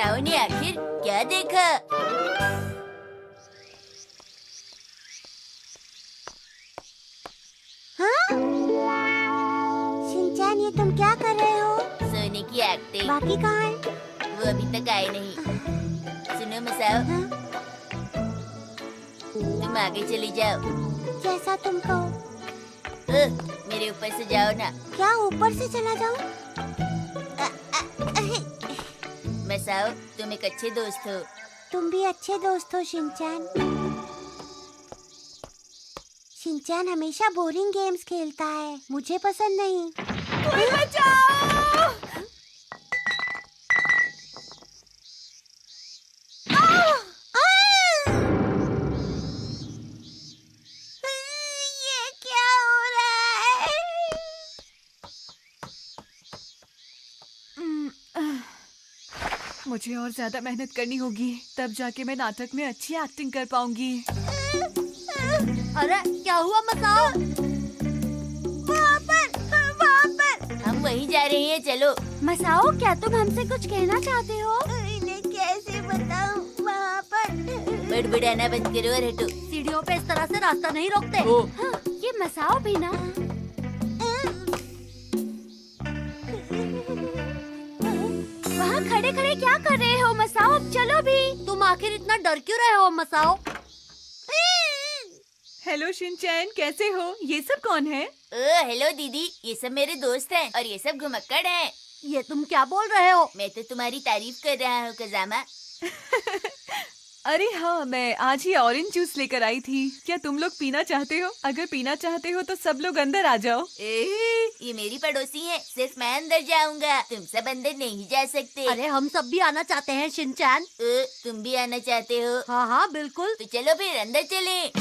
मसाओ ने आखिर क्या देखा? हाँ? शिनचैन, ये तुम क्या कर रहे हो? सोने की एक्टिंग। बाकी कहाँ है? वो अभी तक आए नहीं। सुनो मसाओ, हाँ? तुम आगे चली जाओ। जैसा तुम कहो। मेरे ऊपर से जाओ ना। क्या ऊपर से चला जाऊं? मसाओ, तुम एक अच्छे दोस्त हो। तुम भी अच्छे दोस्त हो शिनचैन। शिनचैन हमेशा बोरिंग गेम्स खेलता है, मुझे पसंद नहीं। कोई बचाओ! ये क्या हो रहा है? मुझे और ज्यादा मेहनत करनी होगी, तब जाके मैं नाटक में अच्छी एक्टिंग कर पाऊंगी। अरे क्या हुआ मसाओ? वहाँ पर। हम वहीं जा रहे हैं, चलो। मसाओ, क्या तुम हमसे कुछ कहना चाहते हो? इन्हें कैसे बताऊं? वहाँ पर। बड़बड़ाना बंद करो और हटो। सीढ़ियों पे इस तरह से रास्ता नहीं रोकते। हाँ, ये मसाओ भी ना। वहाँ खड़े खड़े क्या कर रहे हो मसाओ? अब चलो भी। तुम आखिर इतना डर क्यों रहे हो मसाओ? हेलो शिनचैन, कैसे हो? ये सब कौन है? हेलो दीदी, ये सब मेरे दोस्त हैं और ये सब घुमक्कड़ हैं। ये तुम क्या बोल रहे हो? मैं तो तुम्हारी तारीफ कर रहा हूँ कजामा। अरे हाँ, मैं आज ही ऑरेंज जूस लेकर आई थी। क्या तुम लोग पीना चाहते हो? अगर पीना चाहते हो तो सब लोग अंदर आ जाओ। ये मेरी पड़ोसी है, सिर्फ मैं अंदर जाऊंगा, तुम सब अंदर नहीं जा सकते। अरे हम सब भी आना चाहते हैं शिनचैन। तुम भी आना चाहते हो? हाँ हाँ बिल्कुल। तो चलो फिर अंदर चलें।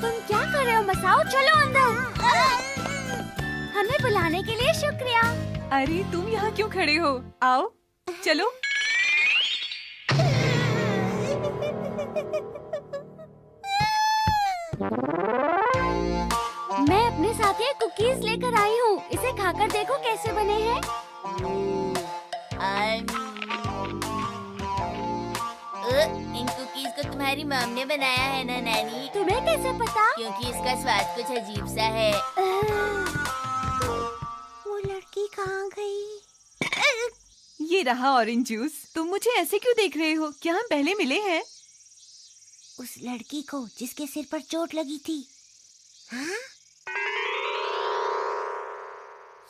तुम क्या कर रहे हो मसाओ? चलो अंदर। हमें बुलाने के लिए शुक्रिया। अरे तुम यहाँ क्यों खड़े हो? आओ, चलो। मैं अपने साथ ये कुकीज लेकर आई हूँ। इसे खाकर देखो कैसे बने हैं। इन कुकीज को तुम्हारी मॉम ने बनाया है ना नानी? तुम्हें कैसे पता? क्योंकि इसका स्वाद कुछ अजीब सा है। वो लड़की कहाँ गई? ये रहा ऑरेंज जूस। तुम मुझे ऐसे क्यों देख रहे हो? क्या हम पहले मिले हैं? उस लड़की को जिसके सिर पर चोट लगी थी। हाँ?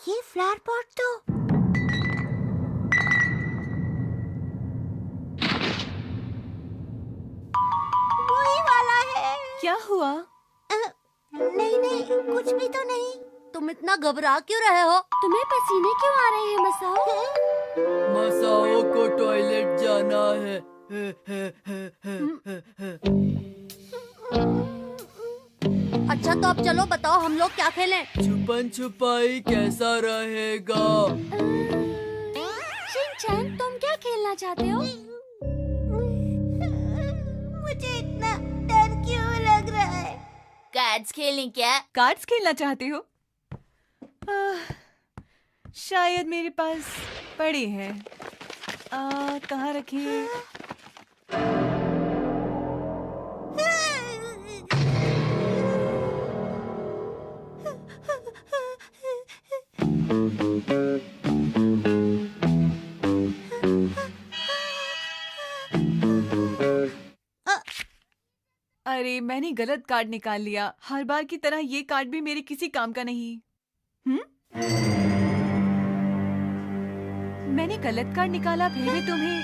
ये फ्लावर पॉट तो वही वाला है। क्या हुआ? नहीं नहीं, कुछ भी तो नहीं। तुम इतना घबरा क्यों रहे हो? तुम्हें पसीने क्यों आ रहे हैं मसाओ? मसाओ को टॉयलेट जाना है। अच्छा तो अब चलो बताओ हम लोग क्या खेलें? छुपन छुपाई कैसा रहेगा? शिनचैन, तुम क्या खेलना चाहते हो? मुझे इतना डर क्यों लग रहा है? कार्ड्स खेलें क्या? कार्ड्स खेलना चाहते हो? शायद मेरे पास पड़े हैं। कहाँ रखे? अरे मैंने गलत कार्ड निकाल लिया। हर बार की तरह ये कार्ड भी मेरे किसी काम का नहीं। मैंने गलत कार्ड निकाला, फिर भी तुम्हें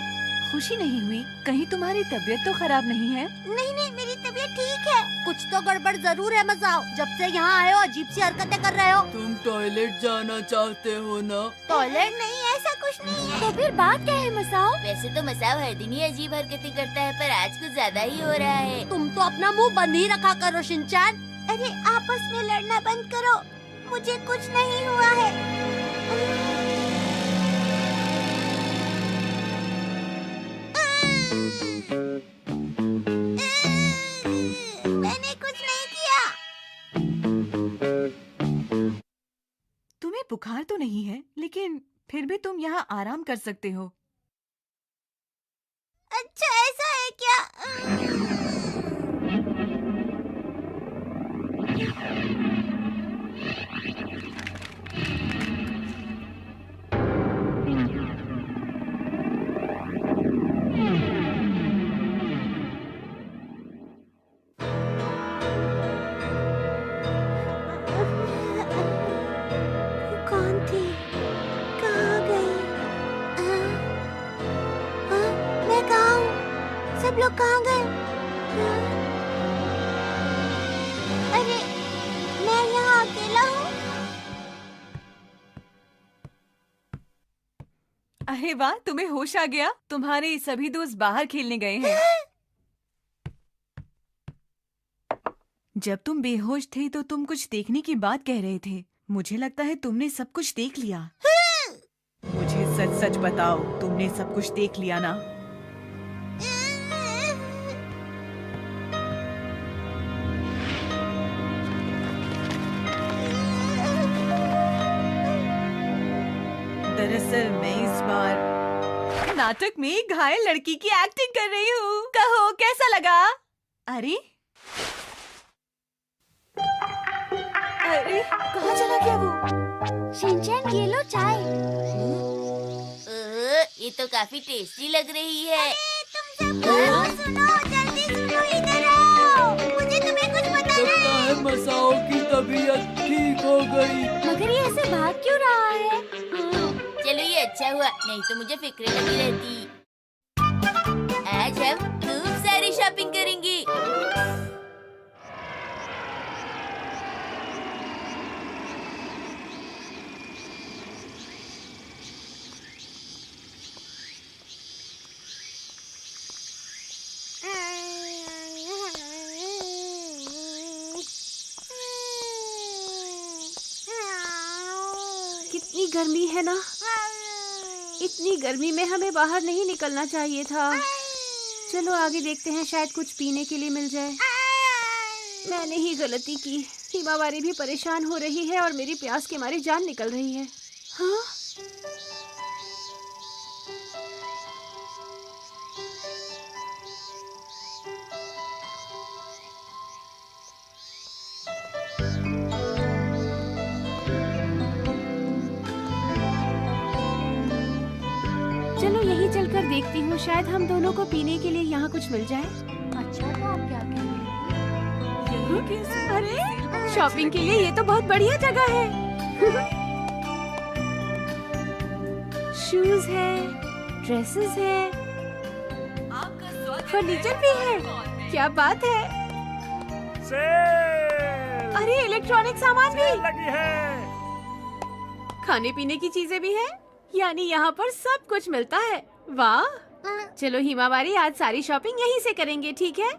खुशी नहीं हुई? कहीं तुम्हारी तबीयत तो खराब नहीं है? नहीं नहीं, मेरी तबीयत ठीक है। कुछ तो गड़बड़ जरूर है मसाओ। जब से यहाँ आए हो अजीब सी हरकतें कर रहे हो। तुम टॉयलेट जाना चाहते हो ना? टॉयलेट नहीं, ऐसा कुछ नहीं है। तो फिर बात क्या है मसाओ? वैसे तो मसाओ हर दिन ही अजीब हरकतें करता है, पर आज कुछ ज्यादा ही हो रहा है। तुम तो अपना मुंह बंद ही रखा करो शिनचैन। अरे आपस में लड़ना बंद करो। मुझे कुछ नहीं हुआ है। मैंने कुछ नहीं किया। बुखार तो नहीं है, लेकिन फिर भी तुम यहाँ आराम कर सकते हो। अच्छा ऐसा है क्या? कौन थी? कहाँ गई? हाँ? हाँ? मैं कहाँ हूँ? सब लोग कहाँ गए? हाँ? अरे मैं यहाँ अकेला हूँ। अरे वाह, तुम्हें होश आ गया। तुम्हारे सभी दोस्त बाहर खेलने गए हैं। जब तुम बेहोश थे तो तुम कुछ देखने की बात कह रहे थे। मुझे लगता है तुमने सब कुछ देख लिया। मुझे सच सच बताओ, तुमने सब कुछ देख लिया ना? दरअसल मैं इस बार नाटक में घायल लड़की की एक्टिंग कर रही हूँ। कहो कैसा लगा? अरे अरे कहाँ चला गया वो? शिनचैन ये लो चाय। ये तो काफी टेस्टी लग रही है। तुम सब सुनो, जल्दी सुनो, इधर आओ। मुझे तुम्हें कुछ बताना लगता है। है मसाओ की तबीयत ठीक हो गई। मगर ये ऐसे भाग क्यों रहा है? चलो ये अच्छा हुआ, नहीं तो मुझे फिक्र लगी रहती। आज हम खूब सारी शॉपिंग करेंगे। कितनी गर्मी है ना। इतनी गर्मी में हमें बाहर नहीं निकलना चाहिए था। चलो आगे देखते हैं, शायद कुछ पीने के लिए मिल जाए। मैंने ही गलती की। हिमावारी भी परेशान हो रही है और मेरी प्यास के मारे जान निकल रही है। हाँ? चलो यही चलकर देखती हूँ, शायद हम दोनों को पीने के लिए यहाँ कुछ मिल जाए। अच्छा तो आप क्या कह रहे हैं? अरे शॉपिंग के लिए ये तो बहुत बढ़िया जगह है। शूज है, ड्रेसेस है, फर्नीचर भी है। क्या बात है। अरे इलेक्ट्रॉनिक सामान भी लगी है। खाने पीने की चीजें भी है, यानी यहाँ पर सब कुछ मिलता है। वाह। चलो हिमावारी, आज सारी शॉपिंग यहीं से करेंगे, ठीक है?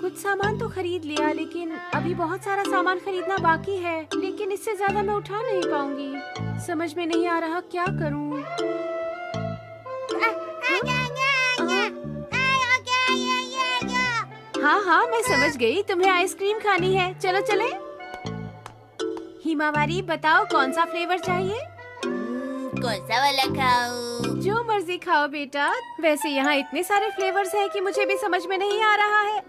कुछ सामान तो खरीद लिया, लेकिन अभी बहुत सारा सामान खरीदना बाकी है। लेकिन इससे ज्यादा मैं उठा नहीं पाऊंगी। समझ में नहीं आ रहा क्या करूं। हाँ हाँ मैं समझ गई, तुम्हें आइसक्रीम खानी है। चलो चले। हिमावारी बताओ कौन सा फ्लेवर चाहिए? कौन सा वाला खाऊं? जो मर्जी खाओ बेटा। वैसे यहाँ इतने सारे फ्लेवर्स हैं कि मुझे भी समझ में नहीं आ रहा है।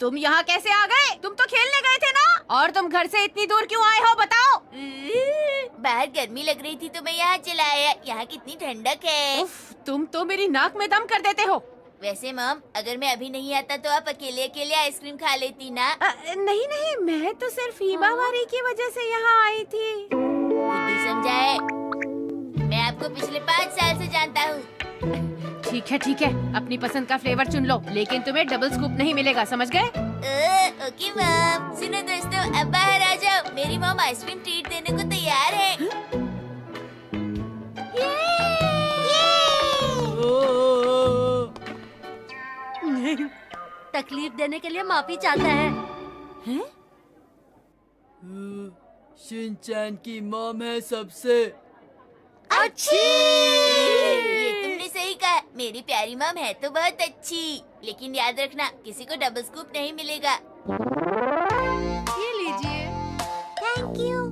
तुम यहाँ कैसे आ गए? तुम तो खेलने गए थे ना? और तुम घर से इतनी दूर क्यों आए हो, बताओ? बाहर गर्मी लग रही थी तो मैं यहाँ चला आया। यहाँ कितनी ठंडक है। उफ, तुम तो मेरी नाक में दम कर देते हो। वैसे मॉम, अगर मैं अभी नहीं आता तो आप अकेले अकेले आइसक्रीम खा लेती ना। नहीं नहीं, मैं तो सिर्फ हिमावारी की वजह से यहाँ आई थी। बुद्धू समझाए। मैं आपको पिछले 5 साल से जानता हूँ। ठीक है, अपनी पसंद का फ्लेवर चुन लो, लेकिन तुम्हें डबल स्कूप नहीं मिलेगा, समझ गए? Okay mom. सुनो दोस्तों, अब बाहर आ जाओ। मेरी मॉम आइसक्रीम ट्रीट देने को तैयार है। तकलीफ देने के लिए माफी चाहता है। हैं? शिनचैन की मॉम है सबसे अच्छी। ये तुमने सही कहा। मेरी प्यारी मॉम है तो बहुत अच्छी, लेकिन याद रखना किसी को डबल स्कूप नहीं मिलेगा। ये लीजिए। Thank you.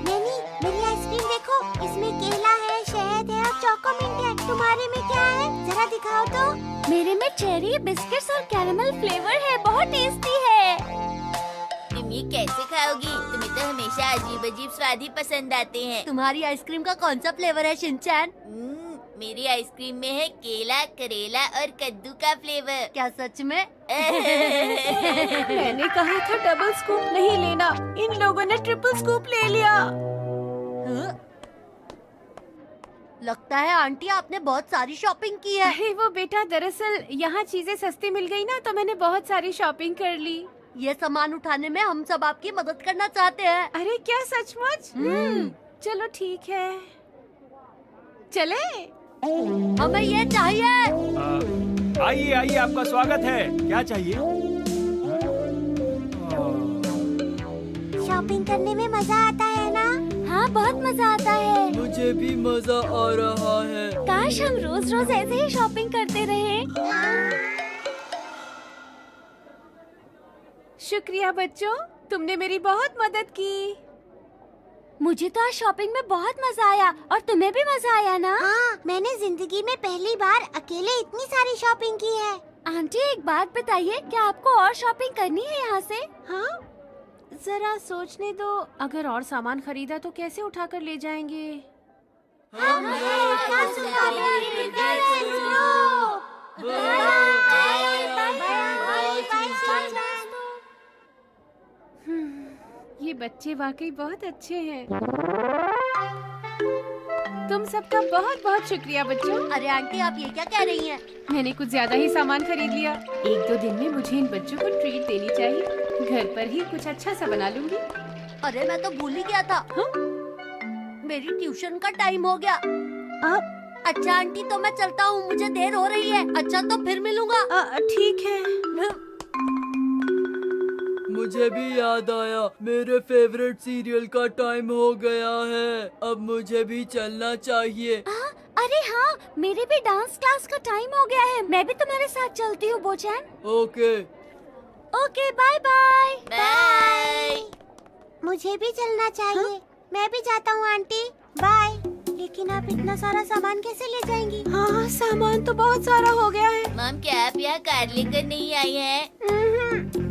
नैनी, मेरी आइसक्रीम देखो, इसमें केला है, शहद है और चोकोमिंट है। तुम्हारे में क्या है? जरा दिखाओ तो। मेरे में चेरी, बिस्किट्स और कैरेमल फ्लेवर है, बहुत टेस्टी है। तुम ये कैसे खाओगी? तुम्हें तो हमेशा अजीब अजीब स्वाद ही पसंद आते हैं। तुम्हारी आइसक्रीम का कौन सा फ्लेवर है शिनचैन? मेरी आइसक्रीम में है केला, करेला और कद्दू का फ्लेवर। क्या सच में? मैंने कहा था डबल स्कूप नहीं लेना, इन लोगों ने ट्रिपल स्कूप ले लिया। लगता है आंटी आपने बहुत सारी शॉपिंग की है। अरे वो बेटा, दरअसल यहाँ चीजें सस्ती मिल गई ना, तो मैंने बहुत सारी शॉपिंग कर ली। ये सामान उठाने में हम सब आपकी मदद करना चाहते हैं। अरे क्या सचमुच? चलो ठीक है, चले। हमें ये चाहिए। आइए आइए, आपका स्वागत है। क्या चाहिए? शॉपिंग करने में मजा आता है ना? हाँ, बहुत मजा आता है। मुझे भी मजा आ रहा है। काश हम रोज रोज ऐसे ही शॉपिंग करते रहे। शुक्रिया बच्चों, तुमने मेरी बहुत मदद की। मुझे तो आज शॉपिंग में बहुत मजा आया, और तुम्हें भी मजा आया ना? हाँ, मैंने जिंदगी में पहली बार अकेले इतनी सारी शॉपिंग की है। आंटी, एक बात बताइए, क्या आपको और शॉपिंग करनी है यहाँ से? हाँ, जरा सोचने दो। अगर और सामान खरीदा तो कैसे उठाकर ले जाएंगे? ये बच्चे वाकई बहुत अच्छे हैं। तुम सबका बहुत बहुत शुक्रिया बच्चों। अरे आंटी, आप ये क्या कह रही हैं? मैंने कुछ ज्यादा ही सामान खरीद लिया। 1-2 दिन में मुझे इन बच्चों को ट्रीट देनी चाहिए। घर पर ही कुछ अच्छा सा बना लूंगी। अरे मैं तो भूल ही गया था। मेरी ट्यूशन का टाइम हो गया। अब अच्छा आंटी, तो मैं चलता हूँ, मुझे देर हो रही है। अच्छा, तो फिर मिलूंगा। ठीक है। मुझे भी याद आया, मेरे फेवरेट सीरियल का टाइम हो गया है। अब मुझे भी चलना चाहिए। अरे हाँ, मेरे भी डांस क्लास का टाइम हो गया है। मैं भी तुम्हारे साथ चलती हूँ बोचैन। Okay. Okay, bye bye. Bye. मुझे भी चलना चाहिए। मैं भी जाता हूँ आंटी, बाय। लेकिन आप इतना सारा सामान कैसे ले जाएंगी? हाँ, सामान तो बहुत सारा हो गया है। मॉम, क्या आप यहाँ कार लेकर नहीं आई हैं?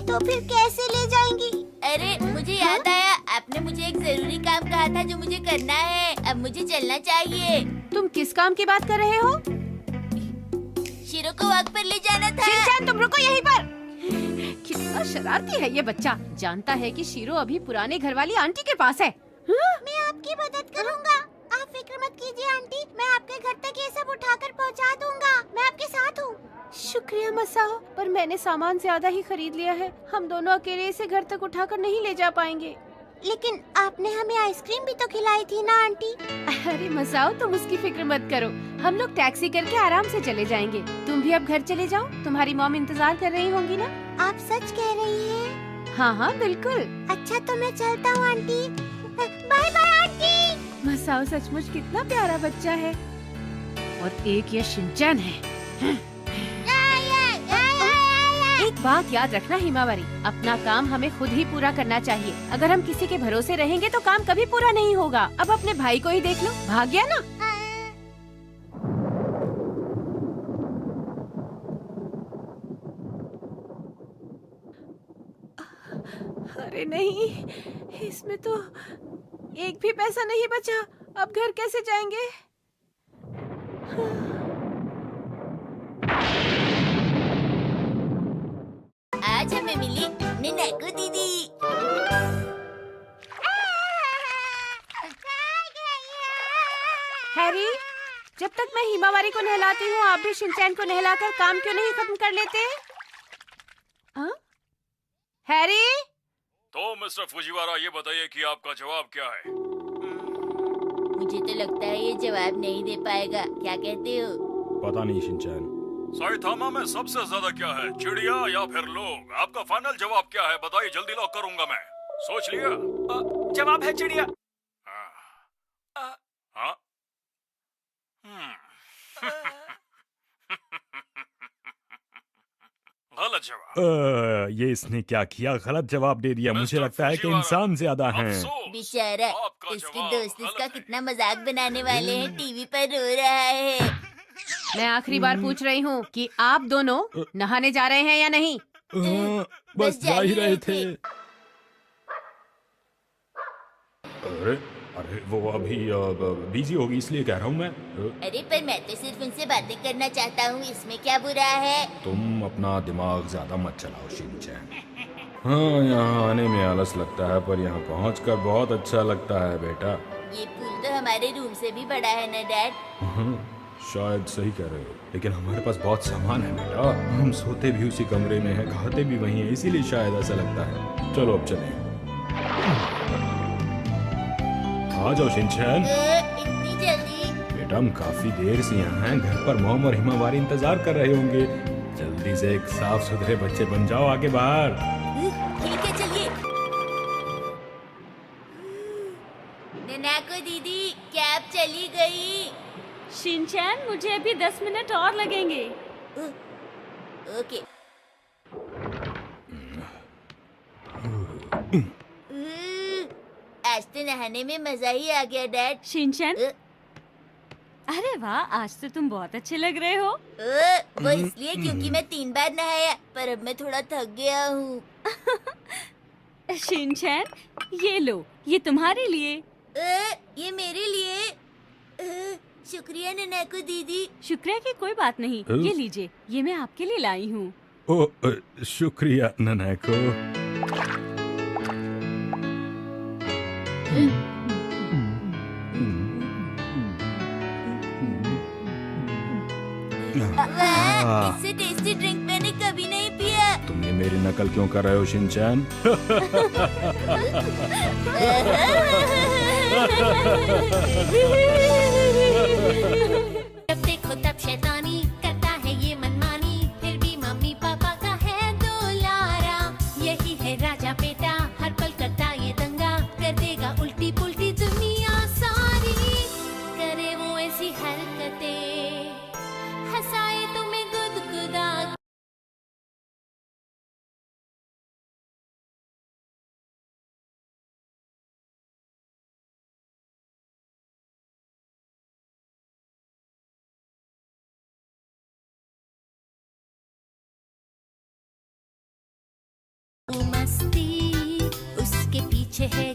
तो फिर कैसे ले जाएंगी? अरे मुझे याद आया, आपने मुझे एक जरूरी काम कहा था जो मुझे करना है। अब मुझे चलना चाहिए। तुम किस काम की बात कर रहे हो? शीरो को वॉक पर ले जाना था। शिनचैन, तुम रुको यहीं पर। कितना शरारती है ये बच्चा। जानता है कि शीरो अभी पुराने घर वाली आंटी के पास है। मैं आपकी मदद करूँगा। आप फिक्र मत कीजिए आंटी, मैं आपके घर तक ये सब उठाकर पहुँचा दूँगा। मैं आपके साथ हूँ। शुक्रिया मसाओ, पर मैंने सामान ज्यादा ही खरीद लिया है। हम दोनों अकेले इसे घर तक उठाकर नहीं ले जा पाएंगे। लेकिन आपने हमें आइसक्रीम भी तो खिलाई थी ना आंटी? अरे मसाओ, तुम उसकी फिक्र मत करो। हम लोग टैक्सी करके आराम से चले जाएंगे। तुम भी अब घर चले जाओ, तुम्हारी मॉम इंतजार कर रही होंगी ना? आप सच कह रही हैं? हाँ हाँ बिल्कुल। अच्छा, तो मैं चलता हूँ aunty. Bye bye aunty. Masao सचमुच कितना प्यारा बच्चा है। और एक ये शिनचैन है। एक बात याद रखना हिमावरी, अपना काम हमें खुद ही पूरा करना चाहिए। अगर हम किसी के भरोसे रहेंगे तो काम कभी पूरा नहीं होगा। अब अपने भाई को ही देख लो, भाग गया ना। अरे नहीं, इसमें तो एक भी पैसा नहीं बचा। अब घर कैसे जाएंगे? आज हमें मिली निनाको दीदी। हैरी, जब तक मैं हिमावरी को नहलाती हूँ, आप भी शिनचैन को नहलाकर काम क्यों नहीं खत्म कर लेते? हाँ? हैरी? तो मिस्टर फुजीवारा, ये बताइए कि आपका जवाब क्या है? मुझे तो लगता है ये जवाब नहीं दे पाएगा। क्या कहते हो? पता नहीं शिनचैन। साइथामा में सबसे ज्यादा क्या है, चिड़िया या फिर लोग? आपका फाइनल जवाब क्या है? बताइए, जल्दी लॉक करूंगा मैं। सोच लिया? जवाब है चिड़िया। हाँ? गलत जवाब। ये इसने क्या किया? गलत जवाब दे दिया। मुझे मिस्टर लगता है कि फुजीवारा, इंसान ज्यादा हैं। अफसोस, बेचारा, आपका इसके जवाब दोस्त गलत इसका है। कितना मजाक बनाने वाले हैं, टीवी पर रो रहा है। मैं आखिरी बार पूछ रही हूँ कि आप दोनों नहाने जा रहे हैं या नहीं? बस जा ही रहे थे। अरे अरे वो अभी बिजी होगी इसलिए कह रहा हूँ मैं। अरे पर मैं तो सिर्फ उनसे बातें करना चाहता हूँ, इसमें क्या बुरा है? तुम अपना दिमाग ज्यादा मत चलाओ शिनचैन। हाँ, यहाँ आने में आलस लगता है पर यहाँ पहुँचकर बहुत अच्छा लगता है बेटा। ये पुल तो हमारे रूम से भी बड़ा है ना डैड? हाँ, शायद सही कह रहे हो, लेकिन हमारे पास बहुत सामान है बेटा। हम सोते भी उसी कमरे में हैं, खाते भी वहीं हैं, इसीलिए शायद ऐसा लगता है। चलो अब चलें। आ जाओ शिनचैन। इतनी जल्दी? बेटा हम काफी देर से यहाँ हैं। घर पर मॉम और हिमावारी इंतजार कर रहे होंगे। जल्दी से एक साफ सुथरे बच्चे बन जाओ आगे बाहर। ठीक है चलिए। ननाको दीदी, कैब चली गई। शिनचैन, मुझे अभी 10 मिनट और लगेंगे। ओके। आज तो नहाने में मजा ही आ गया डैड। शिनचैन, अरे वाह, आज तो तुम बहुत अच्छे लग रहे हो। वो इसलिए क्योंकि मैं 3 बार नहाया, पर अब मैं थोड़ा थक गया हूँ। शिनचैन, ये लो, ये तुम्हारे लिए। ये मेरे लिए? शुक्रिया ननाको दीदी। शुक्रिया की कोई बात नहीं, ये लीजिए, ये मैं आपके लिए लाई हूँ। ओ शुक्रिया ननाको। इससे टेस्टी ड्रिंक मैंने कभी नहीं पिया। तुमने मेरी नकल क्यों कर रहे हो शिनचैन? जब देखो तब शैतानी करता है ये मनमानी, फिर भी मम्मी पापा का है दुलारा। यही है राजा बेटा, हर पल करता ये दंगा, कर देगा उल्टी पुल्टी दुनिया सारी। करे वो ऐसी हरकतें, हंसाए तुम्हें गुदगुदा। मस्ती उसके पीछे है